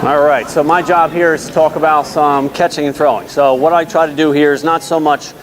All right, so my job here is to talk about some catching and throwing. So what I try to do here is not so much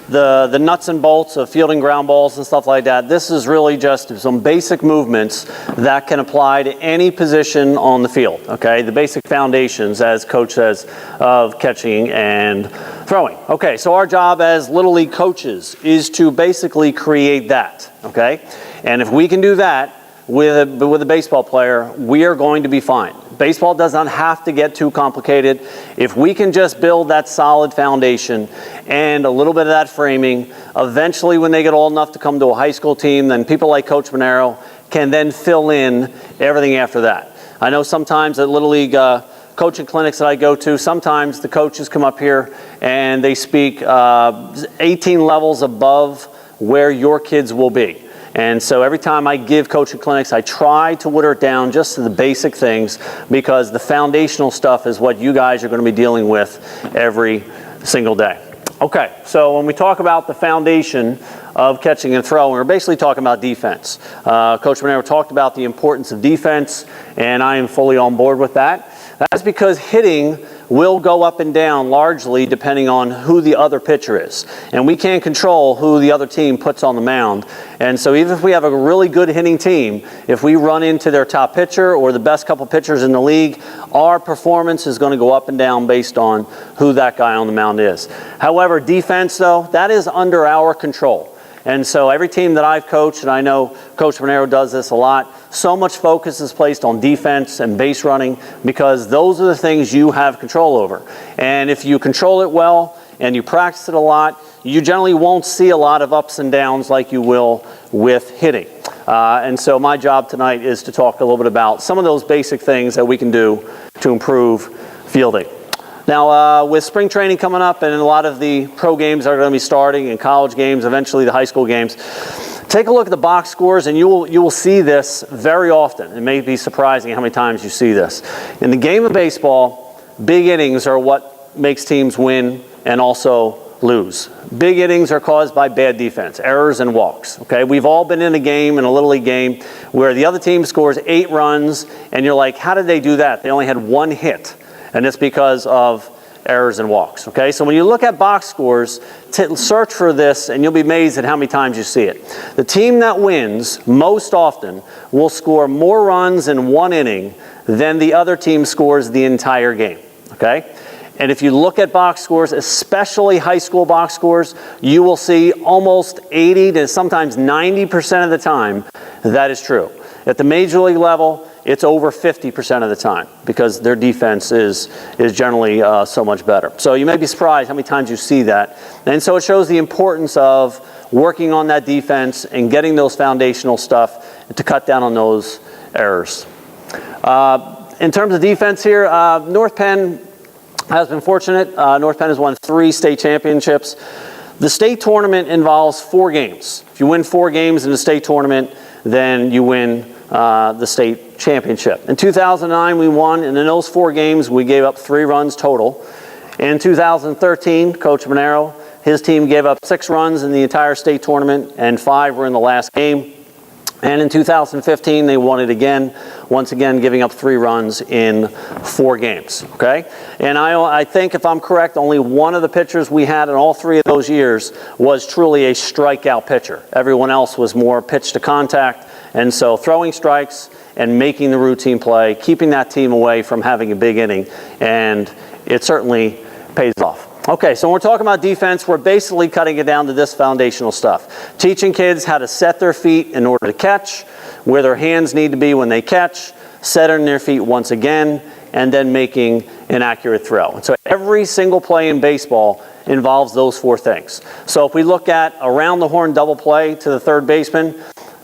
the nuts and bolts of fielding ground balls and stuff like that. This is really just some basic movements that can apply to any position on the field, okay? The basic foundations, as Coach says, of catching and throwing. Okay, so our job as Little League coaches is to basically create that, okay? And if we can do that with a baseball player, we are going to be fine. Baseball does not have to get too complicated. If we can just build that solid foundation and a little bit of that framing, eventually when they get old enough to come to a high school team, then people like Coach McCreary can then fill in everything after that. I know sometimes at Little League coaching clinics that I go to, sometimes the coaches come up here and they speak 18 levels above where your kids will be. And so every time I give coaching clinics, I try to whittle it down just to the basic things, because the foundational stuff is what you guys are going to be dealing with every single day. Okay, so when we talk about the foundation of catching and throwing, we're basically talking about defense. Coach McCreary talked about the importance of defense, and I am fully on board with that. That's because hitting will go up and down largely depending on who the other pitcher is. And we can't control who the other team puts on the mound. And so even if we have a really good hitting team, if we run into their top pitcher or the best couple pitchers in the league, our performance is going to go up and down based on who that guy on the mound is. However, defense, though, that is under our control. And so every team that I've coached, and I know Coach McCreary does this a lot, so much focus is placed on defense and base running, because those are the things you have control over. And if you control it well and you practice it a lot, you generally won't see a lot of ups and downs like you will with hitting. And so my job tonight is to talk a little bit about some of those basic things that we can do to improve fielding. Now, with spring training coming up and a lot of the pro games are going to be starting, and college games, eventually the high school games, take a look at the box scores and you will see this very often. It may be surprising how many times you see this. In the game of baseball, big innings are what makes teams win and also lose. Big innings are caused by bad defense, errors and walks. Okay, we've all been in a game, in a Little League game, where the other team scores 8 runs and you're like, how did they do that? They only had 1 hit. And it's because of errors and walks, okay? So when you look at box scores, search for this and you'll be amazed at how many times you see it. The team that wins most often will score more runs in 1 inning than the other team scores the entire game, okay? And if you look at box scores, especially high school box scores, you will see almost 80 to sometimes 90% of the time that is true. At the major league level, it's over 50% of the time, because their defense is generally so much better. So you may be surprised how many times you see that. And so it shows the importance of working on that defense and getting those foundational stuff to cut down on those errors. In terms of defense here, North Penn has been fortunate. North Penn has won 3 state championships. The state tournament involves 4 games. If you win 4 games in the state tournament, then you win the state championship. In 2009, we won, and in those 4 games, we gave up 3 runs total. In 2013, Coach McCreary, his team gave up 6 runs in the entire state tournament, and 5 were in the last game. And in 2015, they won it again, once again giving up 3 runs in 4 games, okay? And I think, if I'm correct, only one of the pitchers we had in all 3 of those years was truly a strikeout pitcher. Everyone else was more pitch to contact. And so throwing strikes and making the routine play, keeping that team away from having a big inning, and it certainly pays off. Okay, so when we're talking about defense, we're basically cutting it down to this foundational stuff. Teaching kids how to set their feet in order to catch, where their hands need to be when they catch, setting their feet once again, and then making an accurate throw. And so every single play in baseball involves those 4 things. So if we look at around the horn double play to the third baseman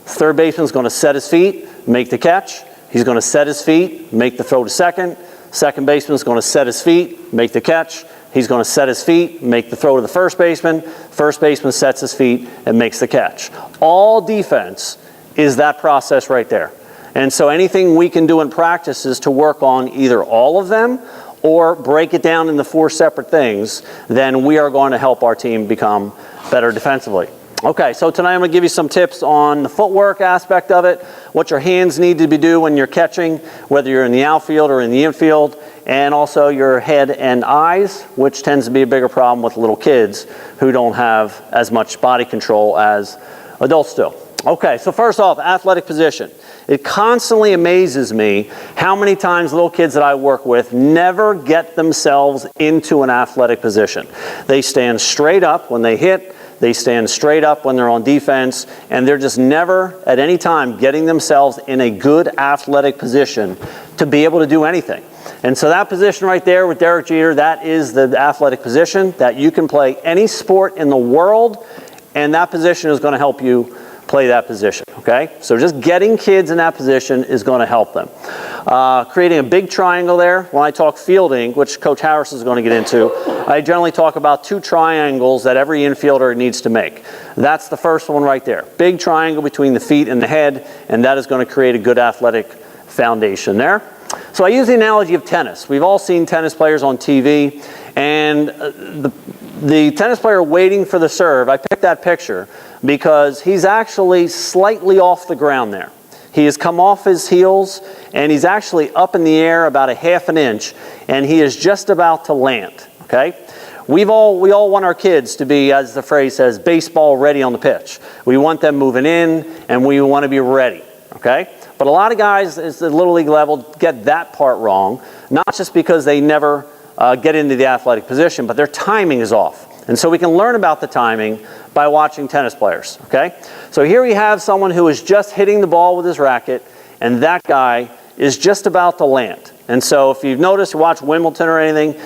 is going to set his feet, make the catch. He's going to set his feet, make the throw to second. Second baseman is going to set his feet, make the catch. He's going to set his feet, make the throw to the first baseman. First baseman sets his feet and makes the catch. All defense is that process right there. And so anything we can do in practice is to work on either all of them or break it down into 4 separate things, then we are going to help our team become better defensively. Okay, so tonight I'm going to give you some tips on the footwork aspect of it, what your hands need to do when you're catching, whether you're in the outfield or in the infield, and also your head and eyes, which tends to be a bigger problem with little kids who don't have as much body control as adults do. Okay, so first off, athletic position. It constantly amazes me how many times little kids that I work with never get themselves into an athletic position. They stand straight up when they hit, they stand straight up when they're on defense, and they're just never at any time getting themselves in a good athletic position to be able to do anything. And so that position right there with Derek Jeter, that is the athletic position that you can play any sport in the world, and that position is going to help you play that position, okay? So just getting kids in that position is going to help them. Creating a big triangle there. When I talk fielding, which Coach Harris is going to get into, I generally talk about 2 triangles that every infielder needs to make. That's the first one right there. Big triangle between the feet and the head, and that is going to create a good athletic foundation there. So I use the analogy of tennis. We've all seen tennis players on TV, and the tennis player waiting for the serve, I picked that picture because he's actually slightly off the ground there. He has come off his heels, and he's actually up in the air about a half an inch, and he is just about to land, okay? We all want our kids to be, as the phrase says, baseball ready on the pitch. We want them moving in, and we want to be ready, okay? But a lot of guys at the Little League level get that part wrong, not just because they never get into the athletic position, but their timing is off. And so we can learn about the timing by watching tennis players, okay? So here we have someone who is just hitting the ball with his racket, and that guy is just about to land. And so if you've noticed, you watch Wimbledon or anything,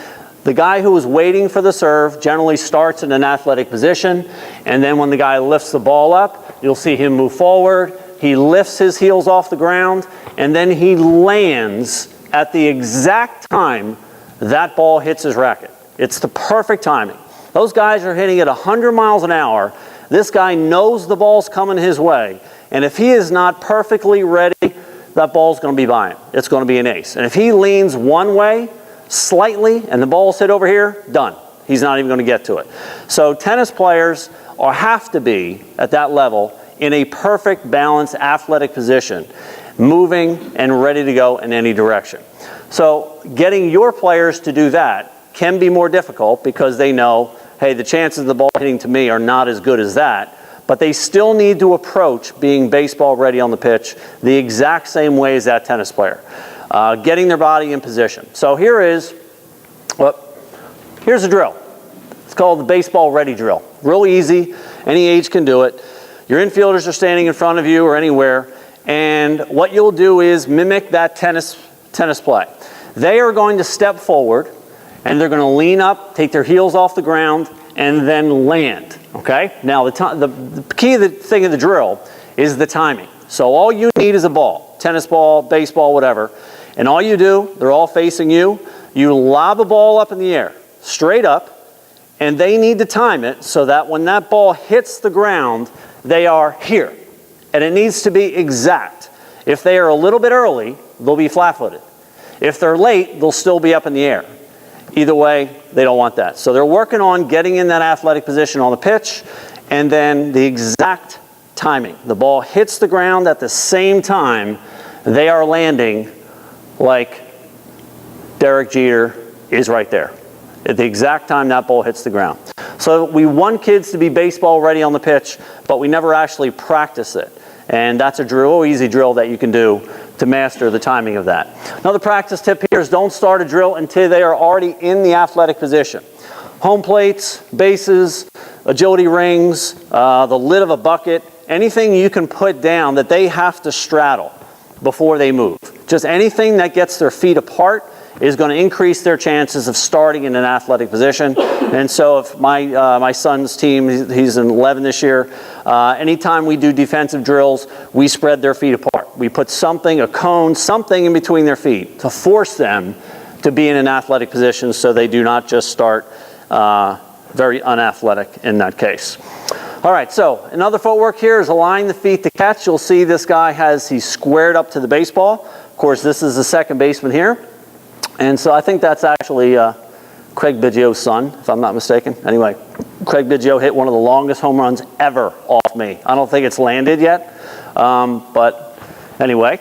the guy who is waiting for the serve generally starts in an athletic position, and then when the guy lifts the ball up, you'll see him move forward. He lifts his heels off the ground, and then he lands at the exact time that ball hits his racket. It's the perfect timing. Those guys are hitting at 100 miles an hour. This guy knows the ball's coming his way, and if he is not perfectly ready, that ball's going to be by him. It's going to be an ace. And if he leans one way slightly and the ball's hit over here, done. He's not even going to get to it. So tennis players have to be at that level in a perfect, balanced, athletic position, moving and ready to go in any direction. So getting your players to do that can be more difficult because they know, hey, the chances of the ball hitting to me are not as good as that, but they still need to approach being baseball ready on the pitch the exact same way as that tennis player, getting their body in position. So here's a drill. It's called the baseball ready drill. Real easy, any age can do it. Your infielders are standing in front of you or anywhere, and what you'll do is mimic that tennis play. They are going to step forward, and they're going to lean up, take their heels off the ground, and then land, okay? Now, the key thing of the drill is the timing. So all you need is a ball, tennis ball, baseball, whatever, and all you do, they're all facing you, you lob a ball up in the air, straight up, and they need to time it so that when that ball hits the ground, they are here, and it needs to be exact. If they are a little bit early, they'll be flat-footed. If they're late, they'll still be up in the air. Either way, they don't want that. So they're working on getting in that athletic position on the pitch, and then the exact timing. The ball hits the ground at the same time they are landing, like Derek Jeter is right there. At the exact time that ball hits the ground. So we want kids to be baseball ready on the pitch, but we never actually practice it. And that's a drill, easy drill that you can do to master the timing of that. Another practice tip here is don't start a drill until they are already in the athletic position. Home plates, bases, agility rings, the lid of a bucket, anything you can put down that they have to straddle before they move. Just anything that gets their feet apart is going to increase their chances of starting in an athletic position. And so if my son's team, he's in 11 this year, anytime we do defensive drills, we spread their feet apart. We put something, a cone, something in between their feet to force them to be in an athletic position so they do not just start very unathletic in that case. All right, so another footwork here is aligning the feet to catch. You'll see this guy he's squared up to the baseball. Of course, this is the second baseman here. And so I think that's actually Craig Biggio's son, if I'm not mistaken. Anyway, Craig Biggio hit one of the longest home runs ever off me. I don't think it's landed yet, but anyway,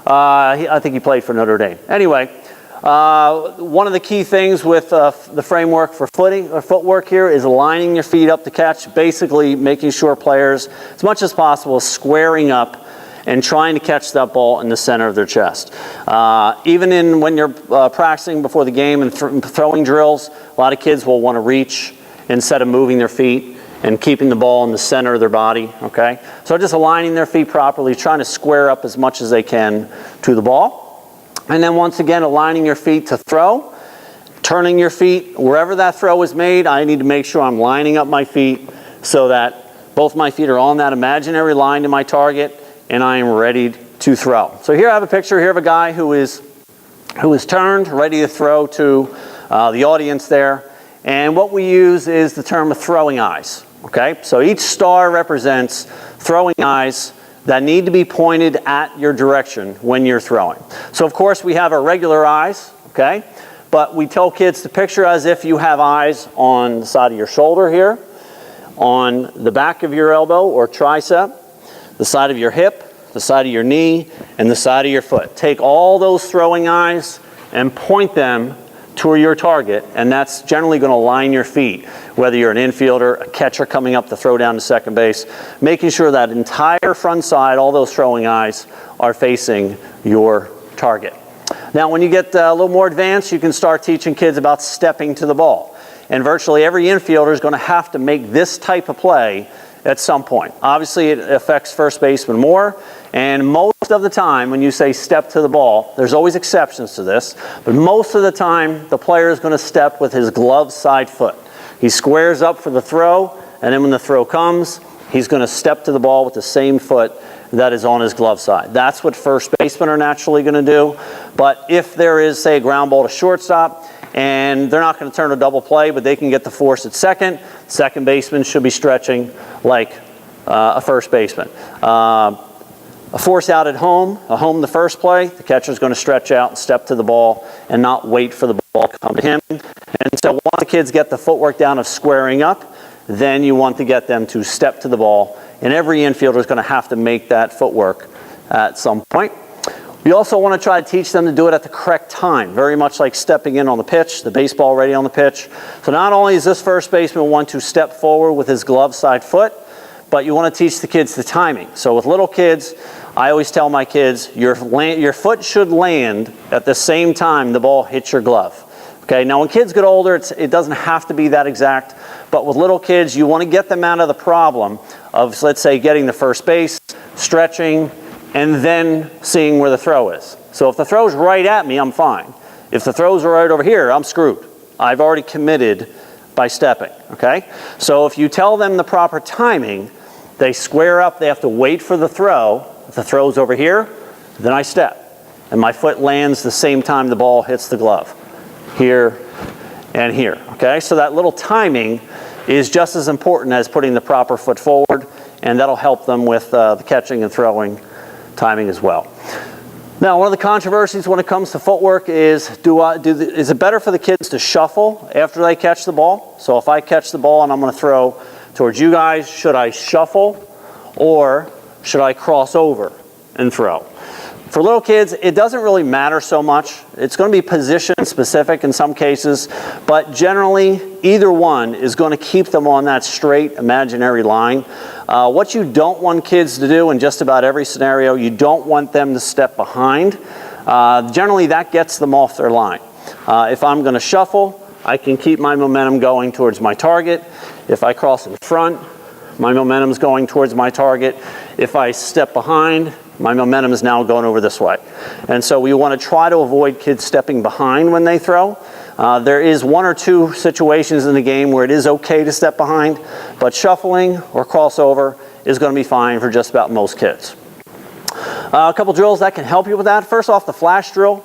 I think he played for Notre Dame. Anyway, one of the key things with the framework for footwork here is aligning your feet up to catch, basically making sure players, as much as possible, squaring up and trying to catch that ball in the center of their chest. Even when you're practicing before the game and throwing drills, a lot of kids will want to reach instead of moving their feet and keeping the ball in the center of their body, okay? So just aligning their feet properly, trying to square up as much as they can to the ball. And then once again, aligning your feet to throw, turning your feet. Wherever that throw is made, I need to make sure I'm lining up my feet so that both my feet are on that imaginary line to my target, and I am ready to throw. So here I have a picture here of a guy who is turned, ready to throw to the audience there. And what we use is the term of throwing eyes. Okay, so each star represents throwing eyes that need to be pointed at your direction when you're throwing. So of course we have our regular eyes, okay, but we tell kids to picture as if you have eyes on the side of your shoulder here, on the back of your elbow or tricep, the side of your hip, the side of your knee, and the side of your foot. Take all those throwing eyes and point them to your target, and that's generally going to line your feet, whether you're an infielder, a catcher coming up to throw down to second base, making sure that entire front side, all those throwing eyes, are facing your target. Now, when you get a little more advanced, you can start teaching kids about stepping to the ball. And virtually every infielder is going to have to make this type of play at some point. Obviously, it affects first baseman more, and most of the time when you say step to the ball, there's always exceptions to this, but most of the time the player is going to step with his glove side foot. He squares up for the throw, and then when the throw comes, he's going to step to the ball with the same foot that is on his glove side. That's what first basemen are naturally going to do, but if there is, say, a ground ball to shortstop, and they're not going to turn a double play, but they can get the force at second baseman should be stretching like a first baseman. A force out at home, the first play, the catcher's going to stretch out and step to the ball and not wait for the ball to come to him. And so once the kids get the footwork down of squaring up, then you want to get them to step to the ball. And every infielder is going to have to make that footwork at some point. We also want to try to teach them to do it at the correct time, very much like stepping in on the pitch, the baseball ready on the pitch. So not only does this first baseman want to step forward with his glove side foot, but you want to teach the kids the timing. So with little kids, I always tell my kids, your foot should land at the same time the ball hits your glove. Okay, now when kids get older, it doesn't have to be that exact, but with little kids, you want to get them out of the problem of, let's say, getting the first base, stretching, and then seeing where the throw is. So if the throw's right at me, I'm fine. If the throws are right over here, I'm screwed. I've already committed by stepping, okay? So if you tell them the proper timing, they square up, they have to wait for the throw. If the throw's over here, then I step. And my foot lands the same time the ball hits the glove. Here and here, okay? So that little timing is just as important as putting the proper foot forward, and that'll help them with the catching and throwing timing as well. Now, one of the controversies when it comes to footwork is, is it better for the kids to shuffle after they catch the ball? So if I catch the ball and I'm going to throw towards you guys, should I shuffle or should I cross over and throw? For little kids, it doesn't really matter so much. It's going to be position specific in some cases, but generally either one is going to keep them on that straight imaginary line. What you don't want kids to do in just about every scenario, you don't want them to step behind. Generally that gets them off their line. If I'm going to shuffle, I can keep my momentum going towards my target. If I cross in front, my momentum is going towards my target. If I step behind, my momentum is now going over this way. And so we want to try to avoid kids stepping behind when they throw. There is one or two situations in the game where it is okay to step behind, but shuffling or crossover is going to be fine for just about most kids. A couple drills that can help you with that. First off, the flash drill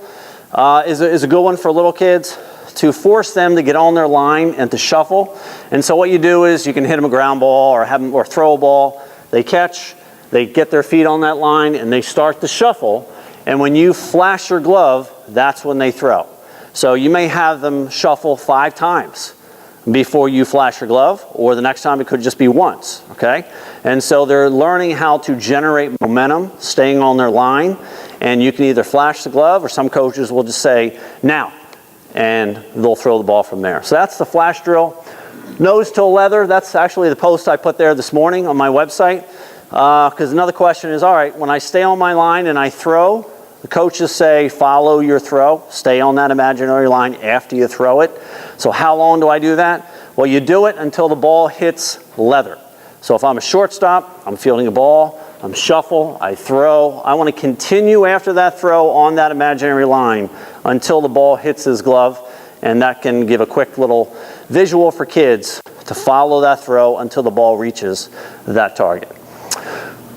is a good one for little kids to force them to get on their line and to shuffle. And so what you do is you can hit them a ground ball or throw a ball. They catch, they get their feet on that line, and they start to shuffle. And when you flash your glove, that's when they throw. So you may have them shuffle 5 times before you flash your glove, or the next time it could just be once, okay? And so they're learning how to generate momentum, staying on their line, and you can either flash the glove, or some coaches will just say, now, and they'll throw the ball from there. So that's the flash drill. Nose to leather, that's actually the post I put there this morning on my website, because another question is, all right, when I stay on my line and I throw, the coaches say follow your throw, stay on that imaginary line after you throw it. So how long do I do that? Well, you do it until the ball hits leather. So if I'm a shortstop, I'm fielding a ball, I'm shuffle, I throw. I want to continue after that throw on that imaginary line until the ball hits his glove, and that can give a quick little visual for kids to follow that throw until the ball reaches that target.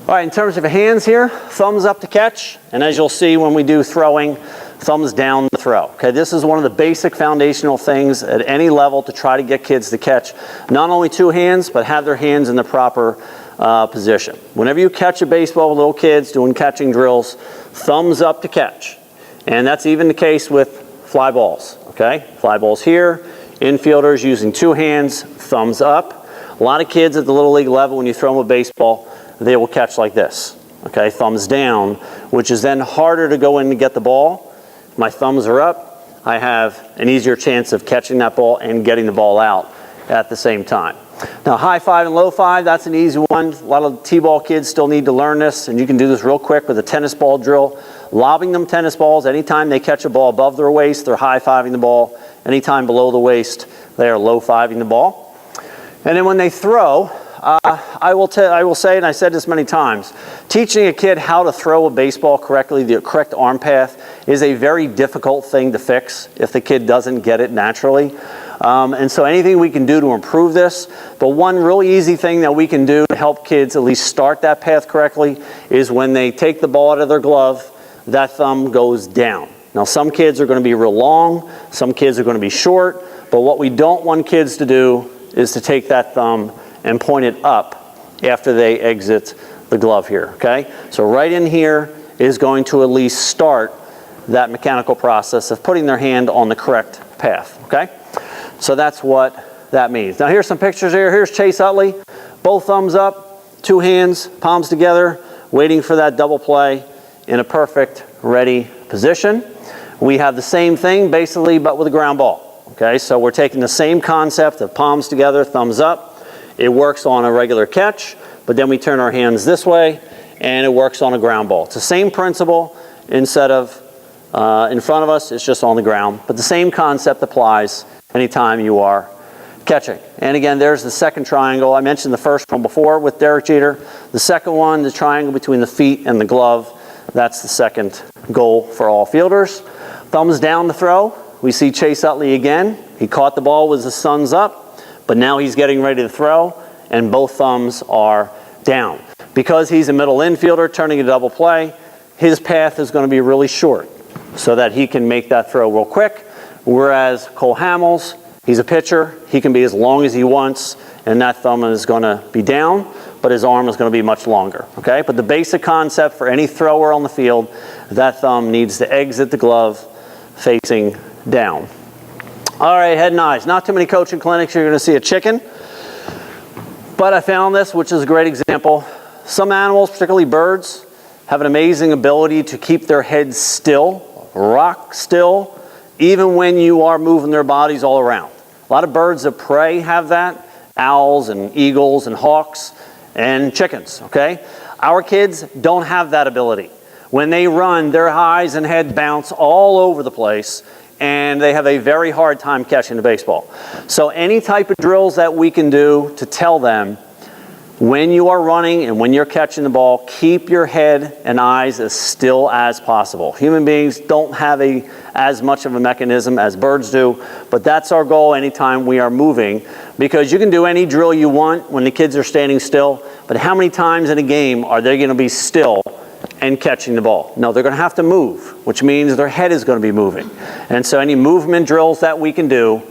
All right, in terms of hands here, thumbs up to catch, and as you'll see when we do throwing, thumbs down the throw. Okay, this is one of the basic foundational things at any level to try to get kids to catch not only 2 hands, but have their hands in the proper position. Whenever you catch a baseball with little kids doing catching drills, thumbs up to catch. And that's even the case with fly balls, okay? Fly balls here, infielders using 2 hands, thumbs up. A lot of kids at the Little League level, when you throw them a baseball, they will catch like this, okay? Thumbs down, which is then harder to go in to get the ball. If my thumbs are up, I have an easier chance of catching that ball and getting the ball out at the same time. Now, high five and low five, that's an easy one. A lot of T-ball kids still need to learn this, and you can do this real quick with a tennis ball drill. Lobbing them tennis balls, anytime they catch a ball above their waist, they're high-fiving the ball. Anytime below the waist, they are low-fiving the ball. And then when they throw, I will say, and I said this many times, teaching a kid how to throw a baseball correctly, the correct arm path, is a very difficult thing to fix if the kid doesn't get it naturally. And so anything we can do to improve this, but one really easy thing that we can do to help kids at least start that path correctly is when they take the ball out of their glove, that thumb goes down. Now some kids are going to be real long, some kids are going to be short, but what we don't want kids to do is to take that thumb and point it up after they exit the glove here, okay? So right in here is going to at least start that mechanical process of putting their hand on the correct path, okay? So that's what that means. Now here's some pictures here. Here's Chase Utley, both thumbs up, 2 hands, palms together, waiting for that double play in a perfect ready position. We have the same thing basically, but with a ground ball, okay? So we're taking the same concept of palms together, thumbs up. It works on a regular catch, but then we turn our hands this way, and it works on a ground ball. It's the same principle. Instead of in front of us, it's just on the ground. But the same concept applies anytime you are catching. And again, there's the second triangle. I mentioned the first one before with Derek Jeter. The second one, the triangle between the feet and the glove, that's the second goal for all fielders. Thumbs down the throw. We see Chase Utley again. He caught the ball with his thumbs up. But now he's getting ready to throw, and both thumbs are down. Because he's a middle infielder turning a double play, his path is going to be really short so that he can make that throw real quick. Whereas Cole Hamels, he's a pitcher. He can be as long as he wants, and that thumb is going to be down, but his arm is going to be much longer. Okay? But the basic concept for any thrower on the field, that thumb needs to exit the glove facing down. All right, head and eyes. Not too many coaching clinics you're going to see a chicken, but I found this, which is a great example. Some animals, particularly birds, have an amazing ability to keep their heads still, rock still, even when you are moving their bodies all around. A lot of birds of prey have that, owls and eagles and hawks and chickens, okay? Our kids don't have that ability. When they run, their eyes and head bounce all over the place, and they have a very hard time catching the baseball. So any type of drills that we can do to tell them when you are running and when you're catching the ball, keep your head and eyes as still as possible. Human beings don't have as much of a mechanism as birds do, but that's our goal anytime we are moving, because you can do any drill you want when the kids are standing still, but how many times in a game are they going to be still and catching the ball? No, they're going to have to move, which means their head is going to be moving. And so any movement drills that we can do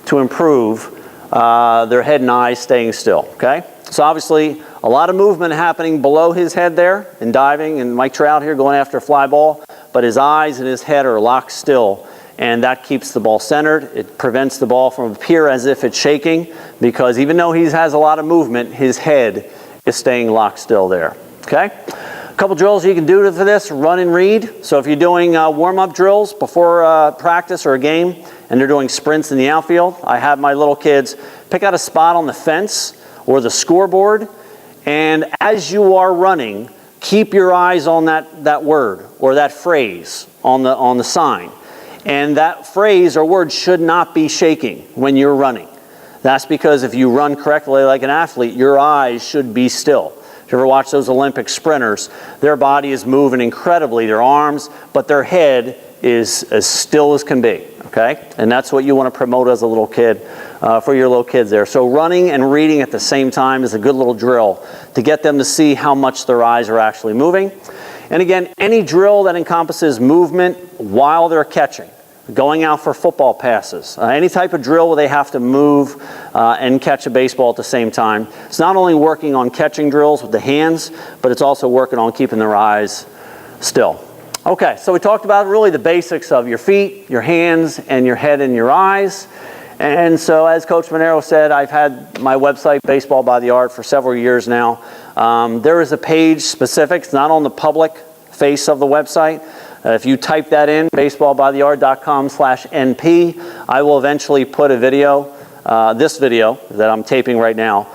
to improve their head and eyes staying still, okay? So obviously a lot of movement happening below his head there and diving, and Mike Trout here going after a fly ball, but his eyes and his head are locked still and that keeps the ball centered. It prevents the ball from appear as if it's shaking, because even though he has a lot of movement, his head is staying locked still there. Okay? A couple drills you can do for this: run and read. So if you're doing warm-up drills before practice or a game, and they're doing sprints in the outfield, I have my little kids pick out a spot on the fence or the scoreboard, and as you are running, keep your eyes on that word or that phrase on the sign. And that phrase or word should not be shaking when you're running. That's because if you run correctly like an athlete, your eyes should be still. If you ever watch those Olympic sprinters, their body is moving incredibly, their arms, but their head is as still as can be, okay? And that's what you want to promote as a little kid, for your little kids there. So running and reading at the same time is a good little drill to get them to see how much their eyes are actually moving. And again, any drill that encompasses movement while they're catching, going out for football passes, any type of drill where they have to move and catch a baseball at the same time. It's not only working on catching drills with the hands, but it's also working on keeping their eyes still. Okay, so we talked about really the basics of your feet, your hands, and your head and your eyes. And so as Coach Monero said, I've had my website, Baseball by the Art, for several years now. There is a page specific, it's not on the public face of the website. If you type that in, baseballbytheart.com/NP, I will eventually put a video, this video that I'm taping right now,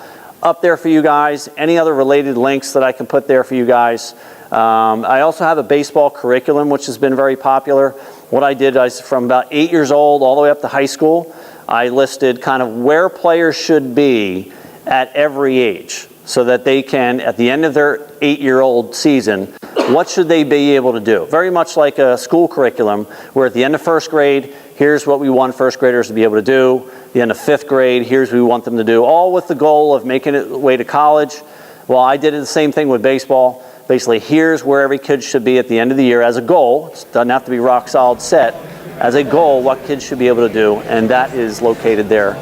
up there for you guys. Any other related links that I can put there for you guys. I also have a baseball curriculum, which has been very popular. What I did is from about 8 years old all the way up to high school, I listed kind of where players should be at every age, so that they can, at the end of their 8-year-old season, what should they be able to do? Very much like a school curriculum, where at the end of first grade, here's what we want first graders to be able to do. At the end of fifth grade, here's what we want them to do, all with the goal of making it way to college. Well, I did the same thing with baseball. Basically, here's where every kid should be at the end of the year as a goal. It doesn't have to be rock solid set. As a goal, what kids should be able to do, and that is located there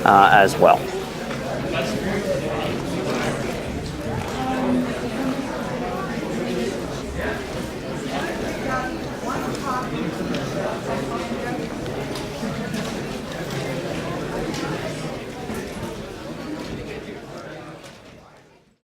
as well.